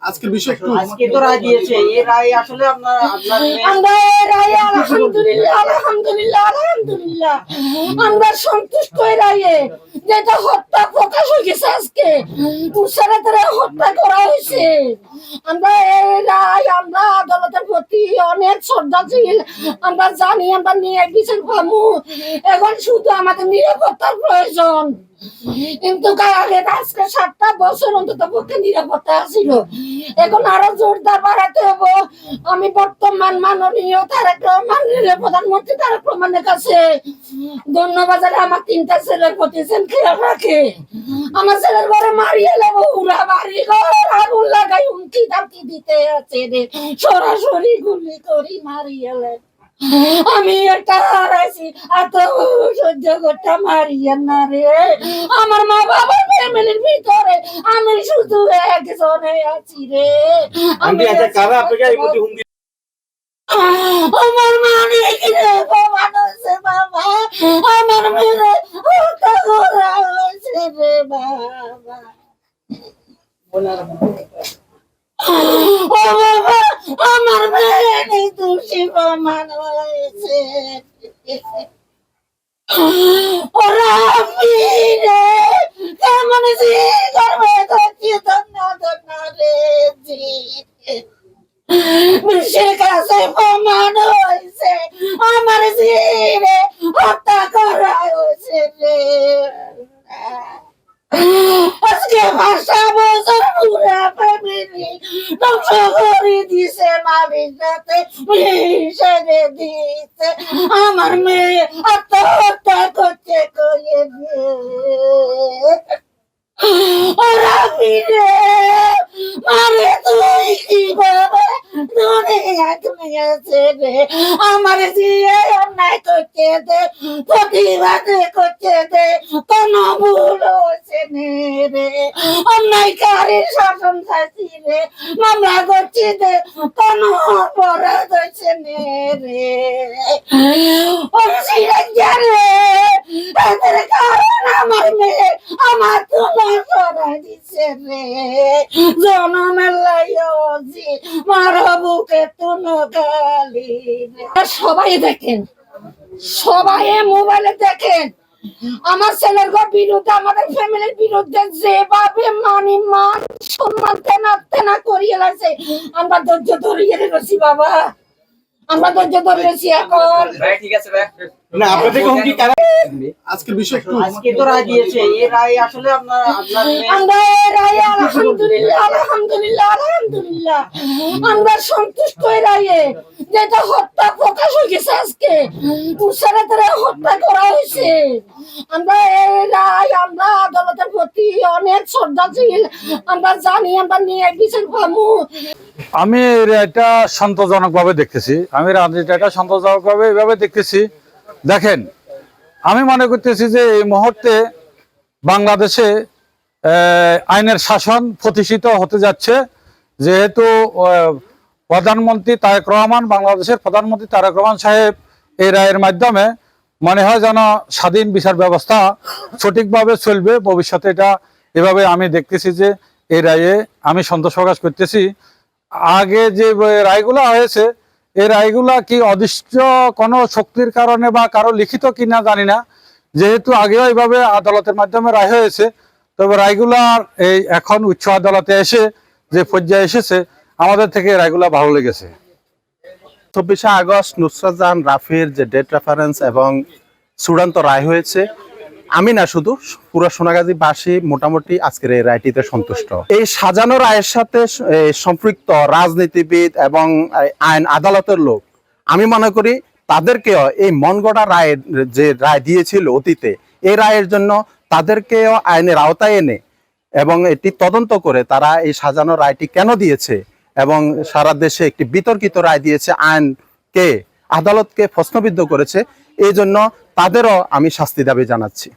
আজকের বিষয় একটু আজকে তো রায় দিয়েছে, এই রায় আসলে আমরা এই রায়ে আলহামদুলিল্লাহ আমরা সন্তুষ্ট এই রায়ে, যেটা হত্যা প্রকাশ হয়ে গেছে আজকে ছেলেদের হত্যা করা হয়েছে। আমরা এই রায়, আমরা আদালতের প্রতি অনেক শ্রদ্ধাশীল। আমরা জানি আমরা নিয়ে বিচার পাবো, এখন শুধু আমাদের নিরাপত্তার প্রয়োজন। কিন্তু আগে আজকে 7টা বছর অন্তত পক্ষে নিরাপত্তা ছিল, এখন আরো জোরদার বাড়াতে হবে। আমি বর্তমান মাননীয় তারেক রহমান, প্রধানমন্ত্রী তারেক রহমানের কাছে ধন্যবাদ জানাই। আমার 3টা ছেলের প্রতি খেয়াল রাখে। আমার ছেলের ঘরে মারিয়ে নেবো, উড়া বাড়ি ঘর আগুন লাগাই হুমকি দামকি দিতে আছে রে, সরাসরি গুলি করি মারিয়ে নেব। আমি এটা হারাইছি, এত সহ্য করতে মারিয়ে না রে। আমার মা বাবার ফ্যামিলির ভিতরে আমি শুধু একজনে আছি রে। আমি আমার মানে প্রমাণ হয়েছে বাবা, আমার মেয়ে হত্যা করা হয়েছে রে বাবা। ও বাবা, আমার মেয়ে নির্দোষী প্রমাণ হয়েছে। ওরা ফিরে কেমন জি করবে বিশ্বের কাছে প্রমাণ হয়েছে আমার জিরে হত্যা করা হয়েছে রে। আজকে 5টা বছর পুরা ফ্যামিলি ধ্বংস করে দিছে, মালিক সাথে মিশে দিছে। আমার মেয়ে আত্মহত্যা করতে করে ওরা ফিরে মারে তুই কিভাবে দুনিয়াতে রে। আমার জিয়ে অন্যায় করতে দে, প্রতিবাদ করতে দে, কোন ভুল হয়েছে রে। অন্যায়কারীর শাসন চাইছি রে, মামলা করছি দে, কোন অপরাধ হয়েছে রে। এদের কারণ আমার মেয়ে আমার তোমার সরা দিছে রে। জনমের লাইজি মারো বুকে তুনো গালি। সবাই দেখেন, সবাই মোবাইলে দেখেন আমার ছেলের বিরুদ্ধে, আমাদের ফ্যামিলির বিরুদ্ধে যেভাবে মান সম্মান তেনা করিয়ে লাগছে। আমরা ধৈর্য ধরিয়ে রেখেছি বাবা, আমরা ধৈর্য ধরেছি। এখন ঠিক আছে ভাই, না আপনাদের হুমকি কারা? আজকের বিষয় একটু আজকে তো রায় দিয়েছে, এই রায় আসলে আমরা এই রায়ে আলহামদুলিল্লাহ আমরা সন্তুষ্ট এই রায়ে, যেটা হত্যা প্রকাশ হয়ে গেছে আজকে ছেলেদের হত্যা করা হয়েছে। আমরা এই রায়, আমরা আদালতের প্রতি অনেক শ্রদ্ধাশীল। আমরা জানি আমরা নিয়ে বিচার পাবো। আমি এটা সন্তোষজনকভাবে দেখতেছি, আমি রাজনীতিটা সন্তোষজনকভাবে এভাবে দেখতেছি। দেখেন, আমি মনে করতেছি যে এই মুহূর্তে বাংলাদেশে আইনের শাসন প্রতিষ্ঠিত হতে যাচ্ছে, যেহেতু প্রধানমন্ত্রী তারেক রহমান, বাংলাদেশের প্রধানমন্ত্রী তারেক রহমান সাহেব এই রায়ের মাধ্যমে মনে হয় যেন স্বাধীন বিচার ব্যবস্থা সঠিকভাবে চলবে ভবিষ্যতে। এটা এভাবে আমি দেখতেছি যে এই রায়ে আমি সন্তোষ প্রকাশ করতেছি। আগে যে রায়গুলা হয়েছে, এই রায়গুলা কি অদৃষ্ট কোনো শক্তির কারণে বা কারো লিখিত কিনা জানি না, যেহেতু আগেও এইভাবে আদালতের মাধ্যমে রায় হয়েছে, তবে রায়গুলার এই এখন উচ্চ আদালতে এসে যে পর্যায়ে এসেছে, আমাদের থেকে রায়গুলা ভালো লেগেছে। 24শে আগস্ট নুসরাত জাহান রাফির যে ডেট রেফারেন্স এবং চূড়ান্ত রায় হয়েছে, আমি না শুধু পুরো সোনাগাজীবাসী মোটামুটি আজকের এই রায়টিতে সন্তুষ্ট। এই সাজানো রায়ের সাথে সম্পৃক্ত রাজনীতিবিদ এবং আইন আদালতের লোক, আমি মনে করি তাদেরকেও এই মন গড়া রায়ের যে রায় দিয়েছিল অতীতে, এই রায়ের জন্য তাদেরকেও আইনের আওতায় এনে এবং এটি তদন্ত করে তারা এই সাজানো রায়টি কেন দিয়েছে এবং সারা দেশে একটি বিতর্কিত রায় দিয়েছে, আইনকে আদালতকে প্রশ্নবিদ্ধ করেছে, এই জন্য তাদেরও আমি শাস্তি দাবি জানাচ্ছি।